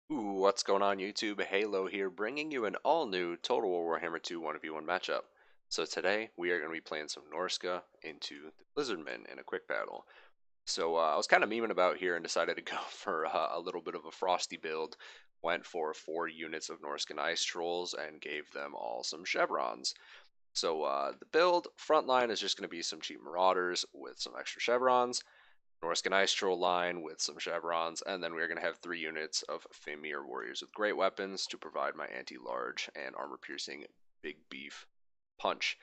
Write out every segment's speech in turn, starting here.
Ooh, what's going on YouTube? Heylow here, bringing you an all-new Total War Warhammer 2 1v1 matchup. So today, we are going to be playing some Norsca into the Lizardmen in a quick battle. So I was kind of memeing about here and decided to go for a little bit of a frosty build. Went for 4 units of Norscan Ice Trolls and gave them all some chevrons. So the build front line is just going to be some cheap Marauders with some extra chevrons. Norscan Ice Troll line with some chevrons, and then we're going to have 3 units of Fimir Warriors with great weapons to provide my anti-large and armor-piercing big beef punch.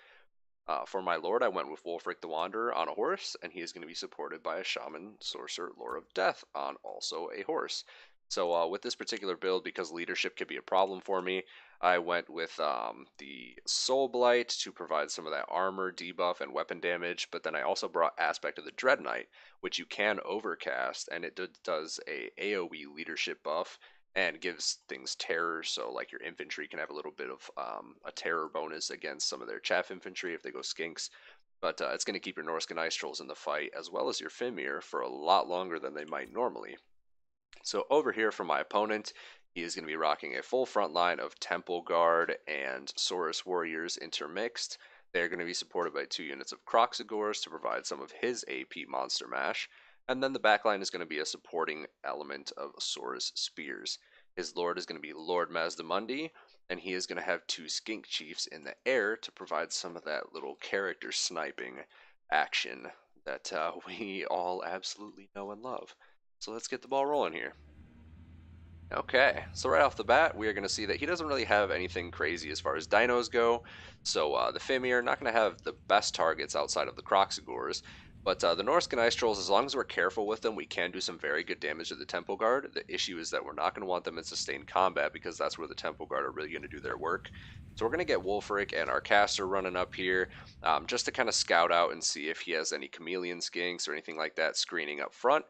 For my lord, I went with Wulfric the Wanderer on a horse, and he is going to be supported by a Shaman Sorcerer Lord of Death on also a horse. So with this particular build, because leadership could be a problem for me, I went with the Soul Blight to provide some of that armor debuff and weapon damage, but then I also brought Aspect of the Dread Knight, which you can overcast, and it does a AoE leadership buff and gives things terror, so like your infantry can have a little bit of a terror bonus against some of their chaff infantry if they go skinks. But it's going to keep your Norscan Ice Trolls in the fight, as well as your Fimir, for a lot longer than they might normally. So over here for my opponent, he is going to be rocking a full front line of Temple Guard and Saurus Warriors intermixed. They're going to be supported by 2 units of Croxagores to provide some of his AP Monster Mash. And then the backline is going to be a supporting element of Saurus Spears. His lord is going to be Lord Mazdamundi, and he is going to have 2 Skink Chiefs in the air to provide some of that little character sniping action that we all absolutely know and love. So let's get the ball rolling here. Okay, so right off the bat, we are going to see that he doesn't really have anything crazy as far as dinos go. So the Fimir, not going to have the best targets outside of the Croxagores. But the Norscan Ice Trolls, as long as we're careful with them, we can do some very good damage to the Temple Guard. The issue is that we're not going to want them in sustained combat because that's where the Temple Guard are really going to do their work. So we're going to get Wulfric and our caster running up here just to kind of scout out and see if he has any chameleon skinks or anything like that screening up front.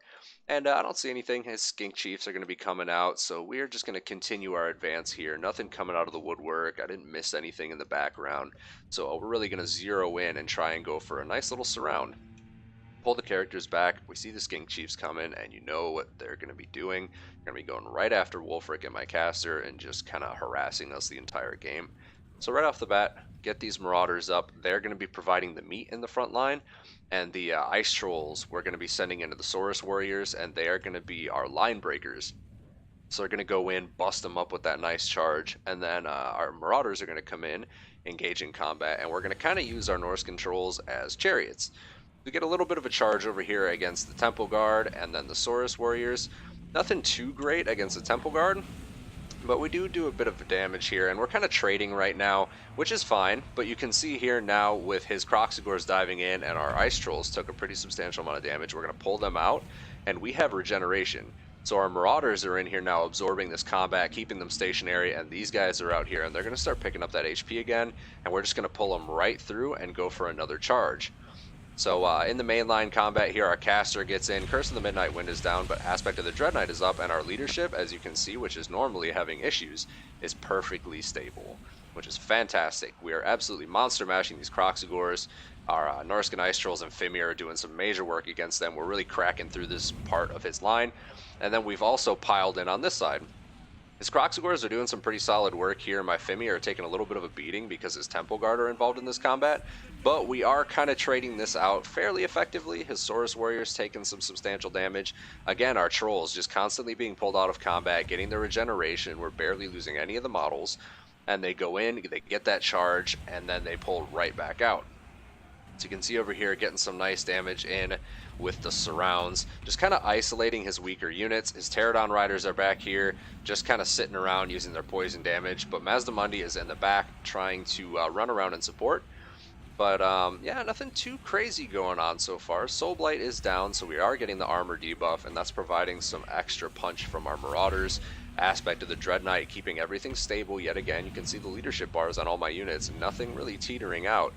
And I don't see anything. His skink chiefs are going to be coming out, so we're just going to continue our advance here. Nothing coming out of the woodwork. I didn't miss anything in the background. So we're really going to zero in and try and go for a nice little surround. Pull the characters back. We see the skink chiefs coming, and you know what they're going to be doing. They're going to be going right after Wulfric and my caster and just kind of harassing us the entire game. So right off the bat, get these Marauders up. They're going to be providing the meat in the front line, and the Ice Trolls we're going to be sending into the Saurus Warriors, and they are going to be our line breakers. So they're going to go in, bust them up with that nice charge, and then our Marauders are going to come in, engage in combat, and we're going to kind of use our Norscan Trolls as chariots. We get a little bit of a charge over here against the Temple Guard and then the Saurus Warriors. Nothing too great against the Temple Guard, but we do a bit of damage here, and we're kind of trading right now, which is fine. But you can see here now with his Croxagores diving in and our Ice Trolls took a pretty substantial amount of damage. We're going to pull them out, and we have regeneration. So our Marauders are in here now absorbing this combat, keeping them stationary, and these guys are out here, and they're going to start picking up that HP again, and we're just going to pull them right through and go for another charge. So in the mainline combat here, our caster gets in, Curse of the Midnight Wind is down, but Aspect of the Dread Knight is up, and our leadership, as you can see, which is normally having issues, is perfectly stable, which is fantastic. We are absolutely monster mashing these Croxagores. Our Norscan Ice Trolls and Fimir are doing some major work against them. We're really cracking through this part of his line, and then we've also piled in on this side. His Croxagores are doing some pretty solid work here. My Fimir are taking a little bit of a beating because his Temple Guard are involved in this combat, but we are kind of trading this out fairly effectively. His Saurus Warriors taking some substantial damage. Again, our Trolls just constantly being pulled out of combat, getting their regeneration. We're barely losing any of the models, and they go in, they get that charge, and then they pull right back out. So you can see over here getting some nice damage in with the surrounds, just kind of isolating his weaker units. His Pterodon Riders are back here, just kind of sitting around using their poison damage, but Mazdamundi is in the back trying to run around and support. But yeah, nothing too crazy going on so far. Soul Blight is down, so we are getting the armor debuff, and that's providing some extra punch from our Marauders. Aspect of the Dread Knight keeping everything stable yet again. You can see the leadership bars on all my units, nothing really teetering out.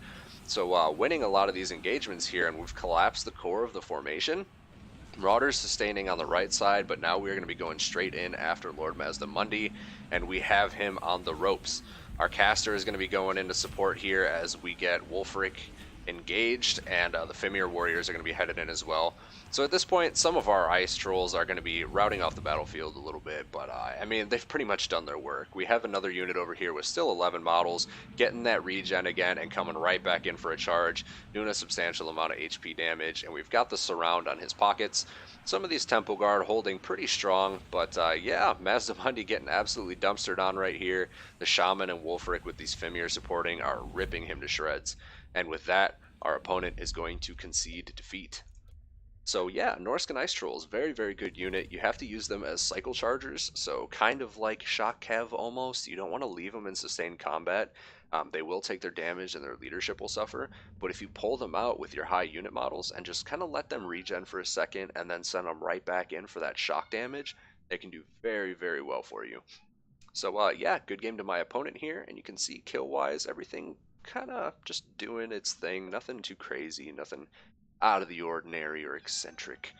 So winning a lot of these engagements here, and we've collapsed the core of the formation. Marauders sustaining on the right side, but now we're going to be going straight in after Lord Mazdamundi, and we have him on the ropes. Our caster is going to be going into support here as we get Wulfric engaged, and the Fimir warriors are going to be headed in as well. So at this point, some of our ice trolls are going to be routing off the battlefield a little bit, but I mean, they've pretty much done their work. We have another unit over here with still 11 models, getting that regen again and coming right back in for a charge, doing a substantial amount of HP damage, and we've got the surround on his pockets. Some of these Temple Guard holding pretty strong, but yeah, Mazdamundi getting absolutely dumpstered on right here. The Shaman and Wolfric with these Fimir supporting are ripping him to shreds. And with that, our opponent is going to concede defeat. So yeah, Norscan Ice Trolls, very, very good unit. You have to use them as cycle chargers, so kind of like Shock Cav almost. You don't want to leave them in sustained combat. They will take their damage and their leadership will suffer, but if you pull them out with your high unit models and just kind of let them regen for a second and then send them right back in for that shock damage, they can do very, very well for you. So yeah, good game to my opponent here, and you can see kill-wise, everything kind of just doing its thing. Nothing too crazy, nothing out of the ordinary or eccentric.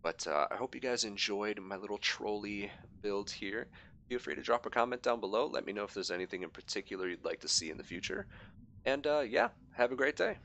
But I hope you guys enjoyed my little trolley build here. Feel free to drop a comment down below. Let me know if there's anything in particular you'd like to see in the future. And yeah, have a great day.